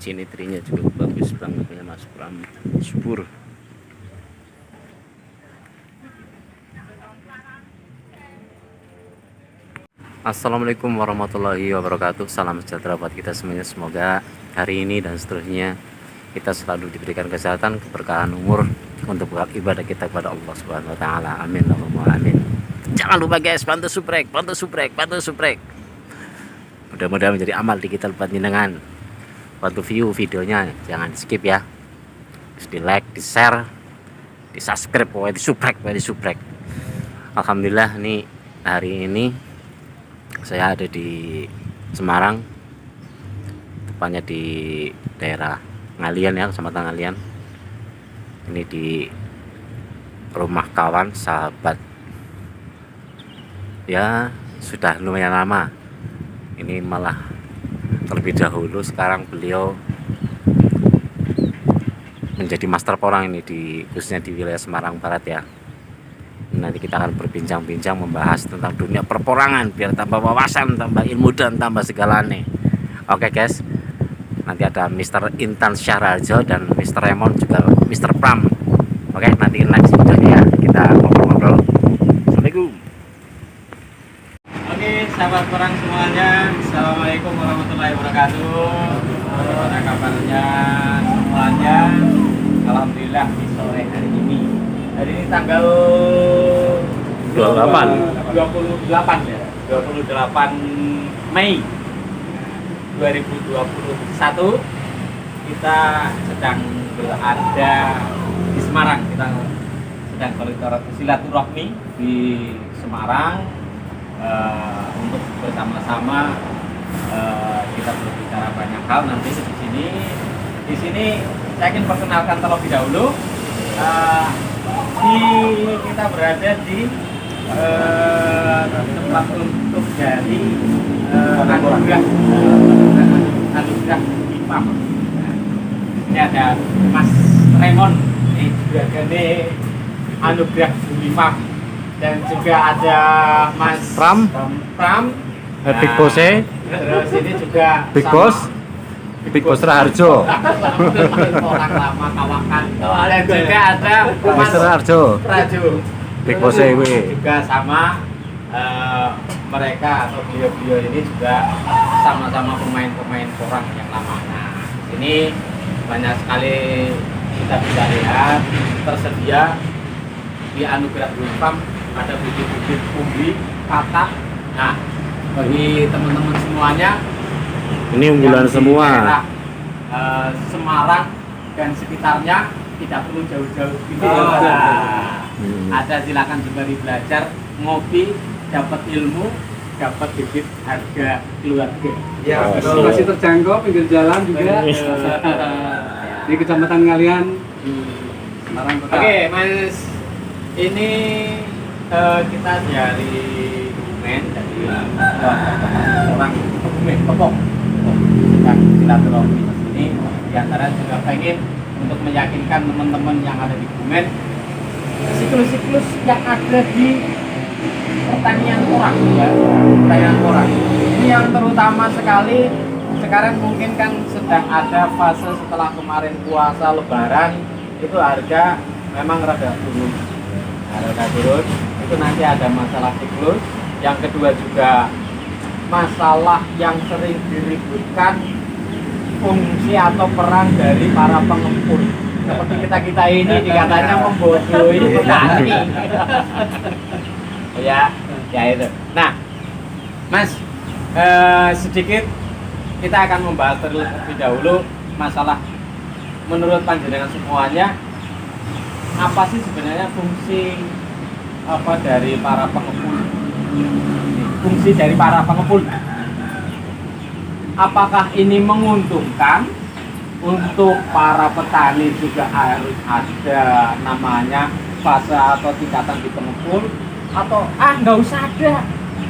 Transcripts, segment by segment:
biji nitrinya juga bagus banget ya Mas Pram, subur. Assalamualaikum warahmatullahi wabarakatuh. Salam sejahtera buat kita semuanya. Semoga hari ini dan seterusnya kita selalu diberikan kesehatan, keberkahan umur untuk ibadah kita kepada Allah Subhanahu wa taala. Amin Allahumma amin. Jangan lupa guys, bantu subrek. Mudah-mudahan menjadi amal di kita buat jenengan. Bantu view videonya, jangan di skip ya. Di like, di share, di subscribe, di subrek. Alhamdulillah nih hari ini saya ada di Semarang, tepatnya di daerah Ngalian ya, Kecamatan Ngalian. Ini di rumah kawan sahabat ya, sudah lumayan lama. Ini malah terlebih dahulu sekarang beliau menjadi master porang ini khususnya di wilayah Semarang Barat ya. Nanti kita akan berbincang-bincang membahas tentang dunia perporangan biar tambah wawasan, tambah ilmu dan tambah segalanya. Oke guys, nanti ada Mr. Intan Syahrajo dan Mr. Raymond juga Mr. Pram. Oke, nanti next videonya ya, kita ngobrol-ngobrol. Assalamualaikum. Oke, sahabat perang semuanya, assalamualaikum warahmatullahi wabarakatuh. Apa kabarnya semuanya? Alhamdulillah di sore hari ini. Hari ini tanggal 28 ya, 28 Mei 2021. Kita sedang berada di Semarang. Kita sedang silaturahmi di Semarang untuk bersama-sama kita berbicara banyak hal nanti di sini. Di sini saya ingin perkenalkan terlebih dahulu. Kita berada di tempat untuk dari anugerah IPAM. Ini ada Mas Raymond, ini juga gede anugerah IPAM, dan juga ada Mas Pram, Big Boss terus ini juga Big Boss Raharjo. Orang lama kawakan. Dan juga ada Mas Raharjo. Big Boss juga sama mereka atau beliau-beliau ini juga sama-sama pemain-pemain porang yang lama. Nah, ini banyak sekali kita bisa lihat tersedia di anugerah IPAM ada bibit-bibit umbi, katak. Nah, bagi teman-teman semuanya ini unggulan semua. Daerah, Semarang dan sekitarnya tidak perlu jauh-jauh gitu. Ada, silakan sembari belajar, ngopi, dapat ilmu, dapat bibit harga keluarga. Ya, masih terjangkau pinggir jalan juga di Kecamatan Ngalian, Semarang Kota. Oke, Mas, ini kita dari Kebumen, dari orang Kebumen, Kepok. Dan silaturahmi di sini diantara juga pengen untuk meyakinkan teman-teman yang ada di Kebumen siklus-siklus yang ada di pertanian porang ya, pertanian porang ini yang terutama sekali sekarang mungkin kan sedang ada fase setelah kemarin puasa lebaran itu harga memang rada turun. Nah, rada turun itu nanti ada masalah siklus. Yang kedua juga masalah yang sering diributkan fungsi atau peran dari para pengepul. Seperti kita ini dikatanya membodohi petani. ya itu. Nah, Mas, sedikit kita akan membahas terlebih dahulu masalah menurut panjenengan semuanya apa sih sebenarnya fungsi dari para pengepul? Fungsi dari para pengepul, apakah ini menguntungkan untuk para petani? Juga harus ada namanya fase atau tingkatan di pengepul, atau nggak usah ada,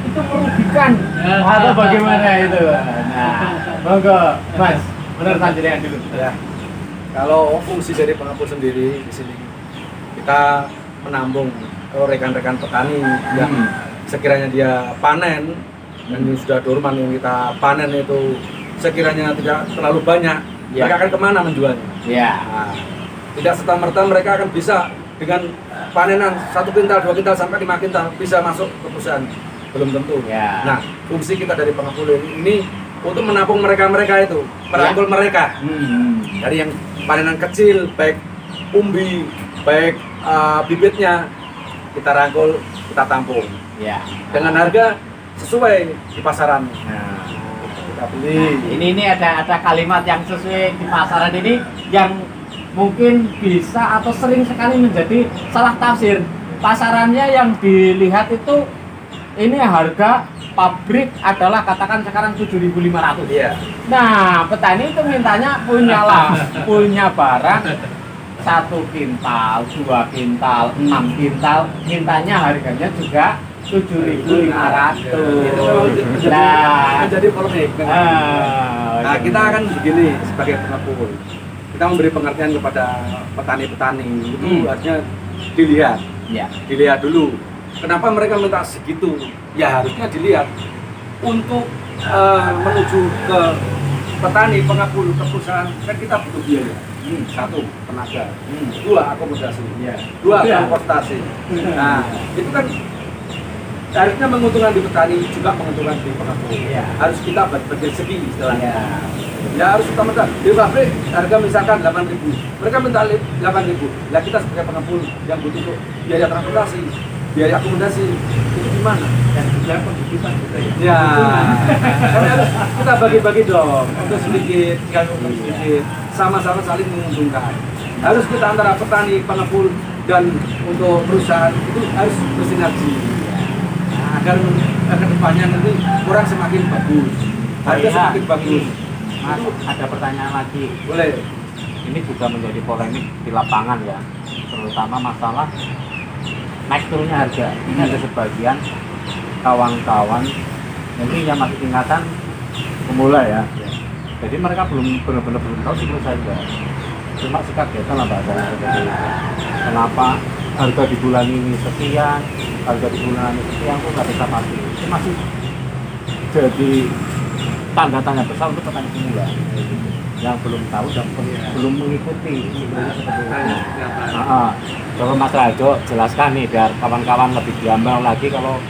itu merugikan atau bagaimana itu? Nah, monggo Mas, menurut panjenengan dulu ya. Kalau fungsi dari pengepul sendiri di sini kita menampung rekan-rekan petani yang sekiranya dia panen dan ini sudah dorman yang kita panen itu sekiranya tidak terlalu banyak, Ya. mereka akan kemana menjualnya. Ya. Nah, tidak serta-merta mereka akan bisa dengan panenan 1 kintal, 2 kintal sampai 5 kintal bisa masuk ke perusahaan, belum tentu. Ya. Nah, fungsi kita dari pengepul ini untuk menampung mereka itu, merangkul mereka dari yang panenan kecil, baik umbi, baik bibitnya kita rangkul, kita tampung Ya. dengan harga sesuai di pasaran. Nah, Kita beli. ini ada kalimat yang sesuai di pasaran ini yang mungkin bisa atau sering sekali menjadi salah tafsir. Pasarannya yang dilihat itu ini harga pabrik adalah katakan sekarang 7.500. Iya. Nah, petani itu mintanya punya barang 1 kintal, 2 kintal, 6 kintal, mintanya harganya juga 7.500. Nah, Jadi polemik. Nah, kita akan begini sebagai pengepul. Kita memberi pengertian kepada petani-petani itu harusnya dilihat. ya, Dilihat dulu. Kenapa mereka minta segitu? Ya harusnya dilihat untuk menuju ke petani, pengepul, ke perusahaan kan kita butuh biaya. 1, tenaga. 2, akomodasi. ya, 2, transportasi. Nah, itu kan harusnya menguntungkan di petani juga menguntungkan di pengepul. Iya. Harus kita bagi segi istilahnya. ya, Ya harus kita minta di pabrik harga misalkan 8.000, mereka minta 8.000. Lah kita sebagai pengepul yang butuh untuk biaya transportasi, biaya akomodasi itu gimana? dan juga pembibitan juga ya. Ya, kan harus kita bagi-bagi dong, untuk sedikit, sedikit, sama-sama saling menguntungkan. Harus kita antara petani, pengepul, dan untuk perusahaan itu harus bersinergi. Nah, agar kedepannya nanti orang semakin bagus, harga semakin bagus. Mas, ada pertanyaan lagi. Boleh. Ini juga menjadi polemik di lapangan ya, terutama masalah naik turunnya harga. Ini ada sebagian kawan-kawan mungkin yang masih tingkatan pemula ya. Jadi mereka benar-benar belum tahu siklus harga. Cuma sekagetan lah bahasanya seperti itu. Kenapa harga di bulan ini sekian, harga di bulan ini sekian, kok nggak bisa pasti. Itu masih jadi tanda tanya besar untuk petani pemula yang belum tahu dan belum mengikuti siklus seperti itu. Coba Mas Rajo jelaskan nih biar kawan-kawan lebih gambar lagi kalau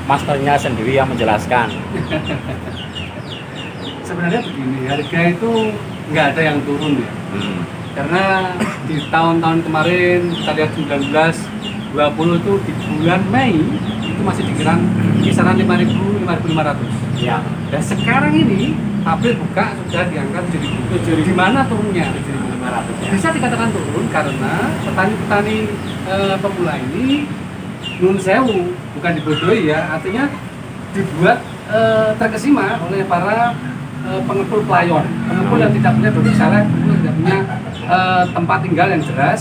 masternya sendiri yang menjelaskan. Sebenarnya begini, harga itu nggak ada yang turun ya. Karena di tahun-tahun kemarin kita lihat 19, 20 itu di bulan Mei itu masih dikiran kisaran 5.000, 5.500. Ya. Dan sekarang ini pabrik buka sudah di angka 7.000. Di mana turunnya? 7.500 ya. Bisa dikatakan turun karena petani-petani pemula ini nun sewu, bukan dibodohi ya, artinya dibuat terkesima oleh para pengepul pelayon, pengepul yang tidak punya dodol saleh, pengepul yang tidak punya tempat tinggal yang jelas.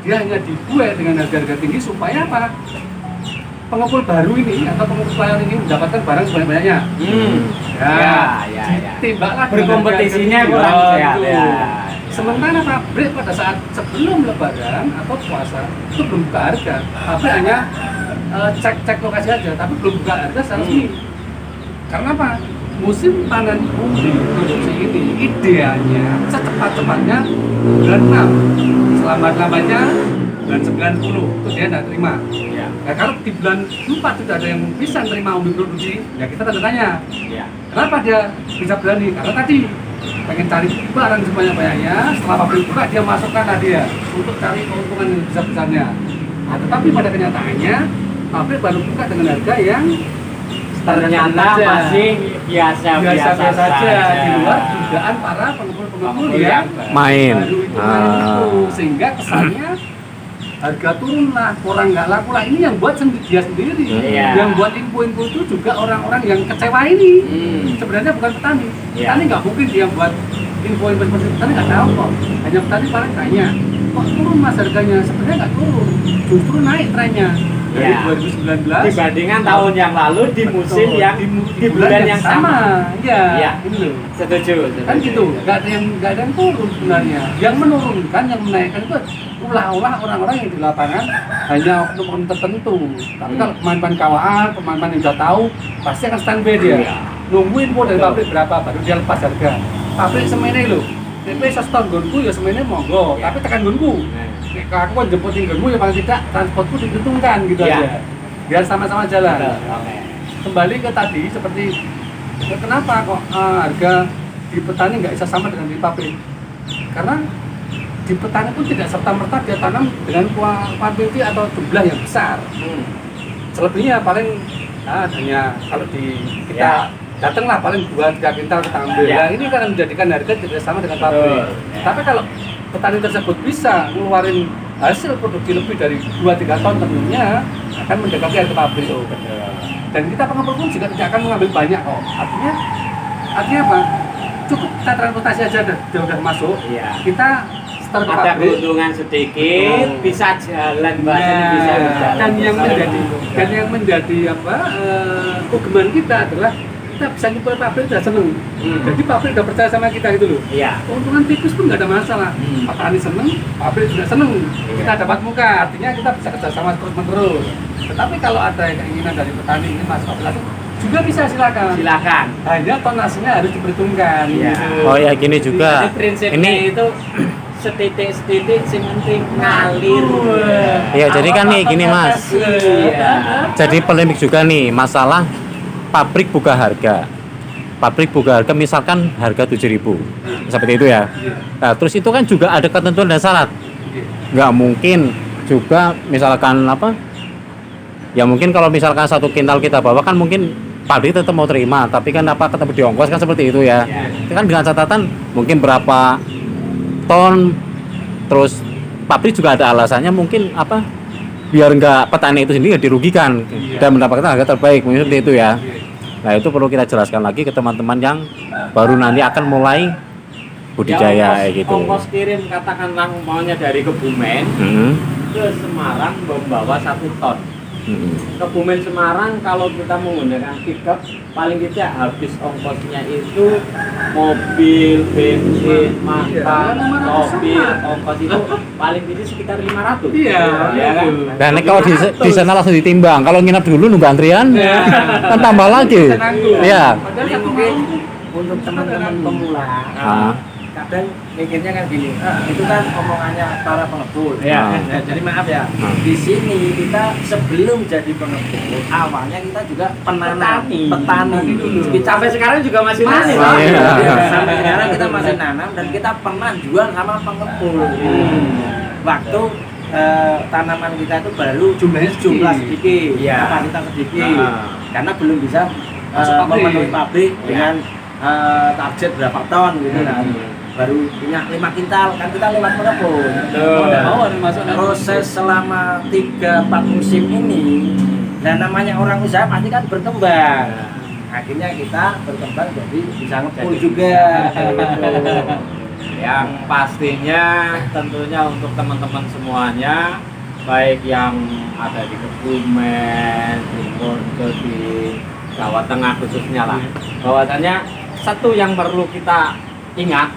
Dia hanya dibuat dengan harga-harga tinggi supaya apa? Pengepul baru ini atau pengepul pelayon ini mendapatkan barang sebanyak-banyaknya. Ya. Tembaklah Berkompetisinya kurang sehat ya. Sementara pabrik pada saat sebelum lebaran atau puasa itu belum buka harga. Pabrik hanya cek lokasi aja, tapi belum buka harga secara resmi. Karena apa? Musim panen umbi produksi ini idealnya secepat-cepatnya bulan 6, selamat-lamanya bulan 90 itu dia tidak terima. Ya. Nah, kalau di bulan 4 tidak ada yang bisa terima umbi produksi, ya kita tanda tanya. Ya. Kenapa dia bisa berani? Karena tadi pengen cari barang sebanyak-banyaknya, setelah pabrik buka dia masukkan dia untuk cari keuntungan yang besar-besarnya. Nah, tetapi pada kenyataannya pabrik baru buka dengan harga yang Ternyata masih biasa-biasa saja di luar dugaan para pengepul-pengepul yang Main. baru itu main itu. Sehingga kesannya harga turun lah, orang nggak laku lah. Ini yang buat dia sendiri. Iya. Yang buat info-info itu juga orang-orang yang kecewa ini. Sebenarnya bukan petani. Iya. Petani nggak mungkin dia buat info-info seperti itu. Petani nggak tahu kok. Hanya petani paling tanya, kok turun mas harganya? Sebenarnya nggak turun, justru naik trennya. Dari Iya. 2019 dibandingkan tahun yang lalu di musim Betul. yang di bulan yang sama. Iya, Iya. ini loh. Setuju. Kan gitu, nggak ada yang turun sebenarnya. Yang menurunkan, yang menaikkan itu ulah-ulah orang-orang yang di lapangan hanya oknum tertentu. Tapi kalau pemain-pemain kawan, pemain-pemain yang sudah tahu, pasti akan standby dia. Iya. Nungguin info dari Betul. pabrik berapa, baru dia lepas harga. Pabrik semene loh, Tapi sesuatu nggonku ya sebenarnya monggo, Iya. tapi tekan nggonku. Nek aku kan jemputin nggonmu ya paling tidak transportku diuntungkan gitu Iya. aja. Biar sama-sama jalan. Oke. Kembali ke tadi seperti kenapa kok harga di petani nggak bisa sama dengan di pabrik? Karena di petani pun tidak serta-merta dia tanam dengan kuantiti atau jumlah yang besar. Selebihnya paling hanya kalau di kita datanglah paling 2-3 kintal kita ambil. Ya. Nah, ini kan menjadikan harga tidak sama dengan pabrik. Ya. Tapi kalau petani tersebut bisa ngeluarin hasil produksi lebih dari 2-3 ton tentunya akan mendekati harga pabrik. Dan kita pengepul pun juga tidak akan mengambil banyak kok. Artinya apa? Cukup kita transportasi aja udah masuk. Iya. Kita start ke Ada pabrik. keuntungan sedikit, bisa jalan bahasanya Nah, bisa berjalan. dan yang menjadi apa kegeman kita adalah kita bisa nyuplai pabrik udah seneng. Jadi pabrik udah percaya sama kita itu loh. Iya. Keuntungan tipis pun nggak ada masalah. Petani seneng, pabrik juga seneng. Kita dapat muka, artinya kita bisa kerjasama terus menerus. Tetapi kalau ada keinginan dari petani ini Mas Fabilas juga bisa silakan. Silakan. Hanya tonasinya harus diperhitungkan. Iya. Gitu. Oh ya gini juga. Jadi prinsipnya Ini itu setitik-setitik sing penting ngalir. ya jadi kan nih gini Mas. Iya. Jadi polemik juga nih masalah pabrik buka harga. Pabrik buka harga misalkan harga 7.000. Seperti itu ya. Nah, terus itu kan juga ada ketentuan dan syarat. Nggak mungkin juga misalkan apa? Ya mungkin kalau misalkan 1 kintal kita bawa kan mungkin pabrik tetap mau terima, tapi kan apa ketemu di ongkos kan seperti itu ya. Itu kan dengan catatan mungkin berapa ton, terus pabrik juga ada alasannya mungkin apa? Biar nggak petani itu sendiri nggak dirugikan dan mendapatkan harga terbaik mungkin seperti itu ya. Nah itu perlu kita jelaskan lagi ke teman-teman yang baru nanti akan mulai budidaya Ya, gitu. ongkos kirim katakanlah umpamanya dari Kebumen Hmm. ke Semarang membawa 1 ton. Hmm. Kebumen Semarang kalau kita menggunakan pickup paling tidak habis ongkosnya itu mobil, bensin, makan, sopir, ongkos itu paling tidak sekitar 500. Iya, ya kan? Dan kalau di sana langsung ditimbang, kalau nginap dulu nunggu antrian, kan tambah lagi. Iya. Ini mungkin untuk teman-teman pemula. Ah. Kadang mikirnya kan gini, itu kan omongannya para pengepul. Ya. Nah, jadi maaf ya, di sini kita sebelum jadi pengepul, awalnya kita juga penanam, petani dulu. Sampai sekarang juga masih Masih. nanam. Iya. Sampai sekarang kita masih nanam dan kita pernah jual sama pengepul. Waktu tanaman kita itu baru jumlah sedikit, Iya. kapasitas sedikit, Ah. karena belum bisa Masuk pabrik. memenuhi pabrik Iya. dengan target berapa ton gitu kan. Baru punya 5 kintal, kan kita lewat pengepul. Betul. Udah Oh, ada masuk nanti. proses selama 3-4 musim ini, dan namanya orang usaha pasti kan berkembang. Akhirnya kita berkembang jadi bisa ngepul juga. Yang pastinya tentunya untuk teman-teman semuanya, baik yang ada di Kebumen, di Purworejo, di Jawa Tengah khususnya lah, bahwasanya satu yang perlu kita ingat,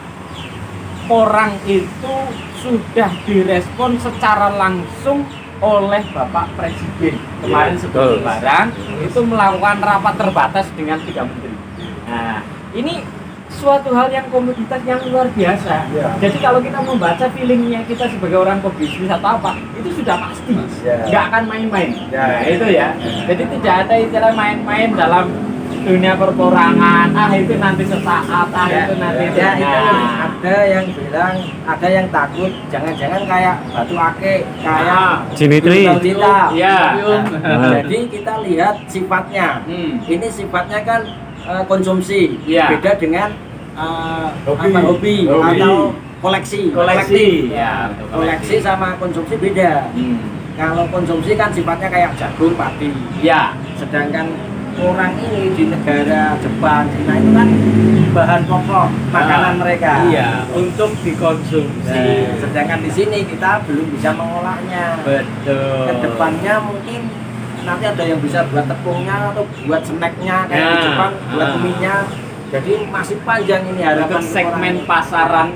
orang itu sudah direspon secara langsung oleh Bapak Presiden kemarin sebelum Lebaran itu melakukan rapat terbatas dengan 3 menteri. Nah, ini suatu hal yang komoditas yang luar biasa. Jadi kalau kita membaca feelingnya kita sebagai orang pebisnis atau apa, itu sudah pasti nggak akan main-main. Nah, itu ya. Jadi tidak ada istilah main-main dalam dunia perporangan. Itu nanti sesaat, itu nanti Ya, itu nah. ada yang bilang, ada yang takut jangan-jangan kayak batu ake, kayak Dimitri. Gunung Cinta. Iya. Nah, jadi kita lihat sifatnya. Ini sifatnya kan konsumsi, Iya. beda dengan Hobi. hobi Hobi. atau koleksi. Koleksi. Ya, betul, Koleksi sama konsumsi beda. Kalau konsumsi kan sifatnya kayak jagung, padi. Ya. Sedangkan orang ini di negara Jepang, Cina itu kan bahan pokok makanan mereka. Iya, untuk dikonsumsi. Nah, sedangkan di sini kita belum bisa mengolahnya. Betul. Kedepannya mungkin nanti ada yang bisa buat tepungnya atau buat snacknya kayak di Nah, Jepang, buat mie-nya. Jadi masih panjang ini harapan Untuk segmen orang. pasaran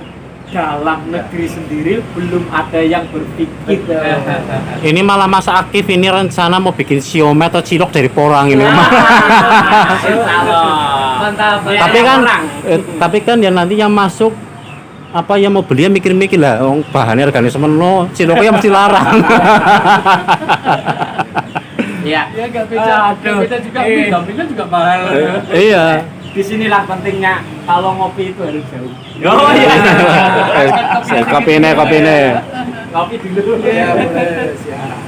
dalam negeri sendiri belum ada yang berpikir. Ini malah masa aktif ini rencana mau bikin siomay atau cilok dari porang ini. Mantap. tapi kan tapi kan yang nanti yang masuk apa yang mau beli ya mikir-mikir lah, bahannya regane semono, ciloko ya mesti larang. Iya. Ya nggak beda, nggak beda juga, dampingnya juga mahal. Iya. Disinilah pentingnya kalau ngopi itu harus jauh. Oh iya. Kopi ini. Ngopi dulu. Ya boleh, siap.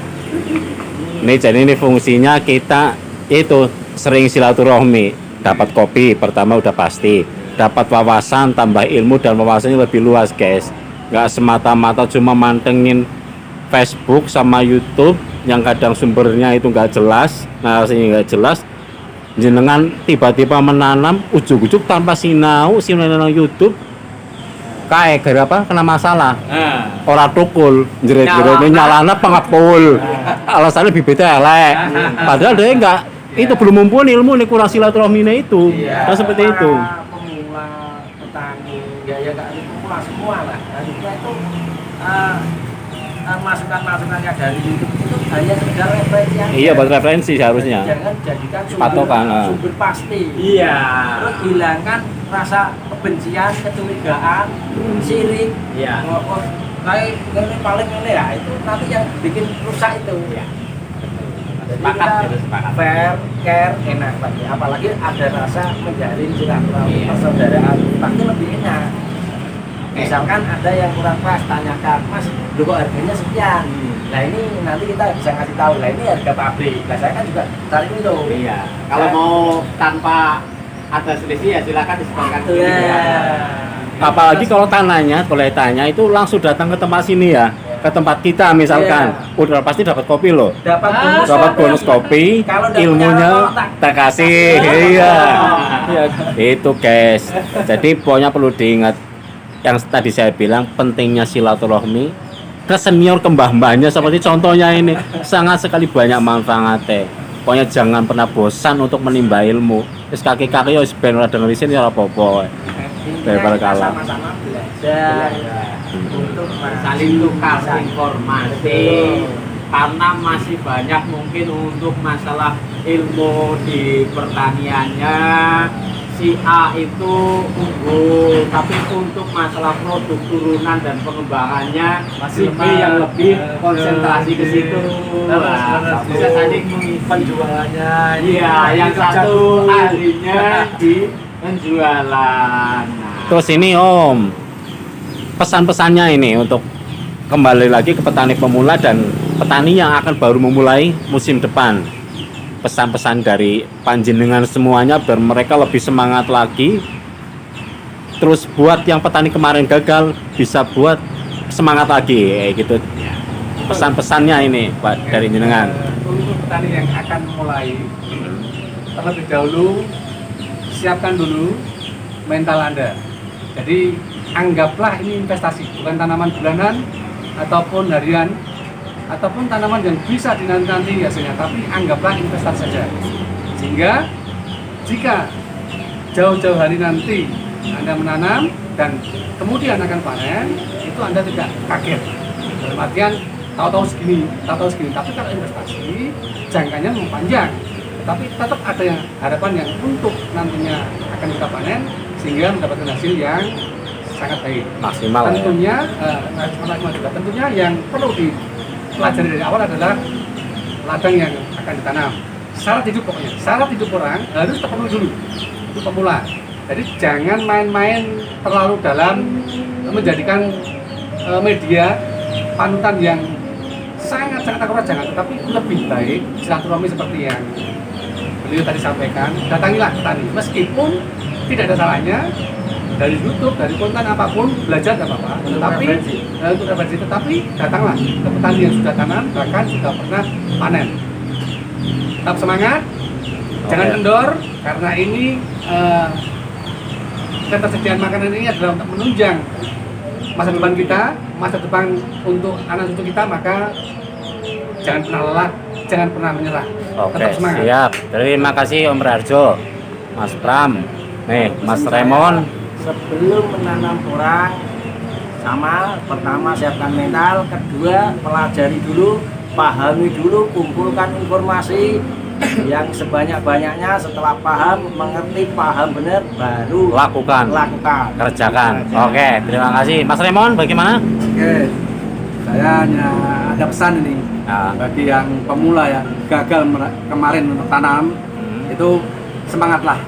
Ini jadi ini fungsinya kita itu sering silaturahmi, dapat kopi pertama udah pasti, dapat wawasan, tambah ilmu dan wawasannya lebih luas guys. Nggak semata-mata cuma mantengin Facebook sama YouTube yang kadang sumbernya itu nggak jelas, narasinya nggak jelas. Jenengan tiba-tiba menanam ujuk-ujuk tanpa sinau YouTube kayak gara apa kena masalah. Ora tukul, jerit-jerit nyalana pengepul. Alasannya bibitnya elek. Padahal dia enggak itu belum mumpuni ilmu nih kurang silaturahmi itu. Nah, seperti itu. Para pemula petani ya nggak ada pemula semua lah. Harusnya itu masukan-masukannya dari YouTube itu hanya sekedar referensi aja. Iya, buat referensi seharusnya. Jangan jadikan Patokan, sumber pasti. Iya. Terus hilangkan rasa kebencian, kecurigaan, sirik. Iya. Oh, kayak ini paling ini ya itu nanti yang bikin rusak itu. Iya. Jadi Sepakat, kita gitu, sepakat. fair, care, enak lagi. Apalagi ada rasa menjalin silaturahmi Iya. persaudaraan, pasti lebih enak. Misalkan ada yang kurang pas, tanyakan, Mas, lu kok harganya sekian? Nah ini nanti kita bisa ngasih tahu, lah ini harga pabrik. Nah saya kan juga cari itu. Iya. Kalau mau tanpa ada selisih ya silakan disebarkan ke Apalagi kalau tanahnya, boleh tanya itu langsung datang ke tempat sini ya, ke tempat kita misalkan, udah pasti dapat kopi loh. Dapat bonus kopi, Kalau udah ilmunya punya tak kasih. Iya. Itu guys. Jadi pokoknya perlu diingat yang tadi saya bilang pentingnya silaturahmi ke senior ke mbah-mbahnya seperti contohnya ini sangat sekali banyak manfaatnya. Pokoknya jangan pernah bosan untuk menimba ilmu. Wis kaki-kaki wis ben ora denger isin ya ora apa-apa. Daripada kalah. Sama-sama belajar untuk saling tukar informasi karena masih banyak mungkin untuk masalah ilmu di pertaniannya si A itu unggul, tapi untuk masalah produk turunan dan pengembangannya si B yang lebih konsentrasi ke situ. Bisa saling mengisi Penjualannya. Iya, yang satu ahlinya di penjualan. Terus ini Om, pesan-pesannya ini untuk kembali lagi ke petani pemula dan petani yang akan baru memulai musim depan. Pesan-pesan dari panjenengan semuanya biar mereka lebih semangat lagi. Terus buat yang petani kemarin gagal bisa buat semangat lagi kayak gitu. Pesan-pesannya ini Pak dari jenengan. Untuk petani yang akan mulai, terlebih dahulu siapkan dulu mental Anda. Jadi anggaplah ini investasi, bukan tanaman bulanan ataupun harian ataupun tanaman yang bisa dinanti hasilnya, tapi anggaplah investasi saja. Sehingga jika jauh-jauh hari nanti Anda menanam dan kemudian akan panen, itu Anda tidak kaget. Dalam artian tahu-tahu segini, tapi kalau investasi jangkanya panjang. Tapi tetap ada yang harapan yang untuk nantinya akan kita panen sehingga mendapatkan hasil yang sangat baik. Maksimal ya. Tentunya, maksimal juga. Tentunya yang perlu dipelajari dari awal adalah ladang yang akan ditanam. Syarat hidup pokoknya, syarat hidup orang harus terpenuhi dulu. Itu pemula. Jadi jangan main-main terlalu dalam menjadikan media panutan yang sangat-sangat akurat, jangan. Tetapi lebih baik silaturahmi seperti yang beliau tadi sampaikan, datangilah petani meskipun tidak ada salahnya dari YouTube, dari konten apapun belajar tidak apa-apa, tetapi untuk referensi, tetapi datanglah ke petani yang sudah tanam bahkan sudah pernah panen. Tetap semangat, jangan kendor karena ini ketersediaan makanan ini adalah untuk menunjang masa depan kita, masa depan untuk anak cucu kita, maka jangan pernah lelah, jangan pernah menyerah. Oke, Tetap semangat. siap. Terima kasih Om Rarjo, Mas Pram, nih Mas Remon. sebelum menanam orang sama, pertama siapkan mental, kedua pelajari dulu, pahami dulu, kumpulkan informasi, yang sebanyak-banyaknya setelah paham, mengerti, paham benar, baru Lakukan, lakukan. kerjakan. Oke, terima kasih. Mas Raymond, bagaimana? Oke, saya hanya ada pesan ini Nah, bagi yang pemula yang gagal kemarin untuk tanam, itu semangatlah,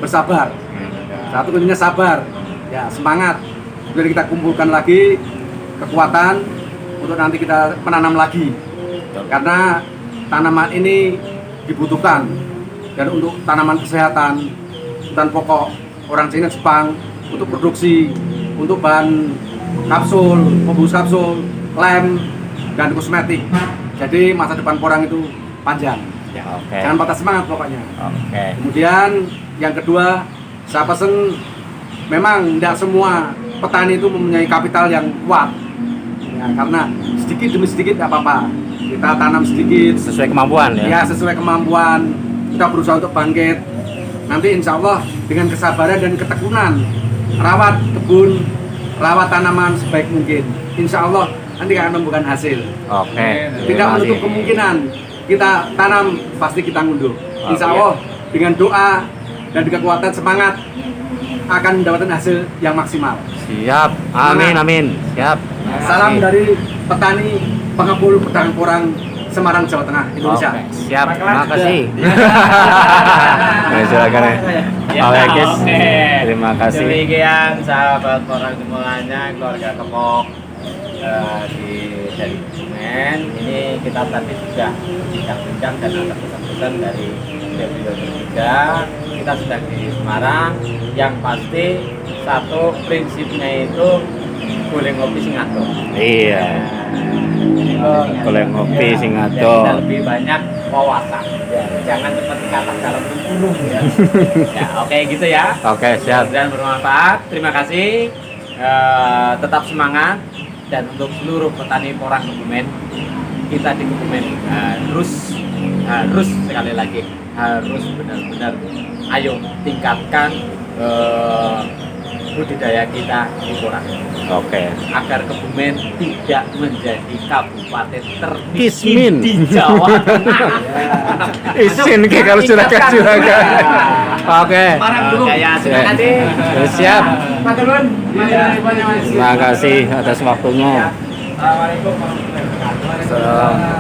bersabar. Satu kuncinya sabar, ya semangat. Kemudian kita kumpulkan lagi kekuatan untuk nanti kita menanam lagi. Karena tanaman ini dibutuhkan, dan untuk tanaman kesehatan, hutan pokok orang Cina Jepang, untuk produksi, untuk bahan kapsul, pembungkus kapsul, lem, dan kosmetik. Jadi masa depan porang itu panjang. oke. Jangan patah semangat pokoknya. Oke. Kemudian yang kedua, saya pesen, memang tidak semua petani itu mempunyai kapital yang kuat. Ya, karena sedikit demi sedikit tidak apa-apa. Kita tanam sedikit, Sesuai kemampuan ya. ya sesuai kemampuan. Kita berusaha untuk bangkit. Nanti insya Allah dengan kesabaran dan ketekunan, rawat kebun, rawat tanaman sebaik mungkin. Insya Allah nanti akan menemukan hasil. Oke. Tidak terima menutup kasih. kemungkinan kita tanam pasti kita ngunduh. Insya Allah dengan doa dan kekuatan semangat akan mendapatkan hasil yang maksimal. Siap. Amin, amin. Siap. Salam dari petani pengepul pedang porang Semarang, Jawa Tengah, Indonesia. Oke, siap. Makasih. Terima kasih. Silakan ya. Oke, guys. Terima kasih. Demikian sahabat orang semuanya, keluarga Kepok dari Kebumen. Ini kita tadi sudah bincang-bincang dan ada pesan-pesan dari beliau bertiga. Kita sudah di Semarang. Yang pasti satu prinsipnya itu boleh ngopi sing adoh. Iya. Boleh ngopi sing Jadi adoh. kita lebih banyak wawasan. Ya, jangan seperti kata dalam kurung ya. Ya, oke gitu ya. Oke, siap. Dan bermanfaat. Terima kasih. Tetap semangat, dan untuk seluruh petani porang Kebumen, kita di Kebumen harus sekali lagi harus benar-benar ayo tingkatkan budidaya kita di porang Oke. agar Kebumen tidak menjadi kabupaten termiskin Kismin. di Jawa Tengah. Isin ke kalau juragan. Oke. Ya, terima kasih. Siap. Pak Turun. Terima kasih atas waktunya. Assalamualaikum warahmatullahi wabarakatuh. Salam.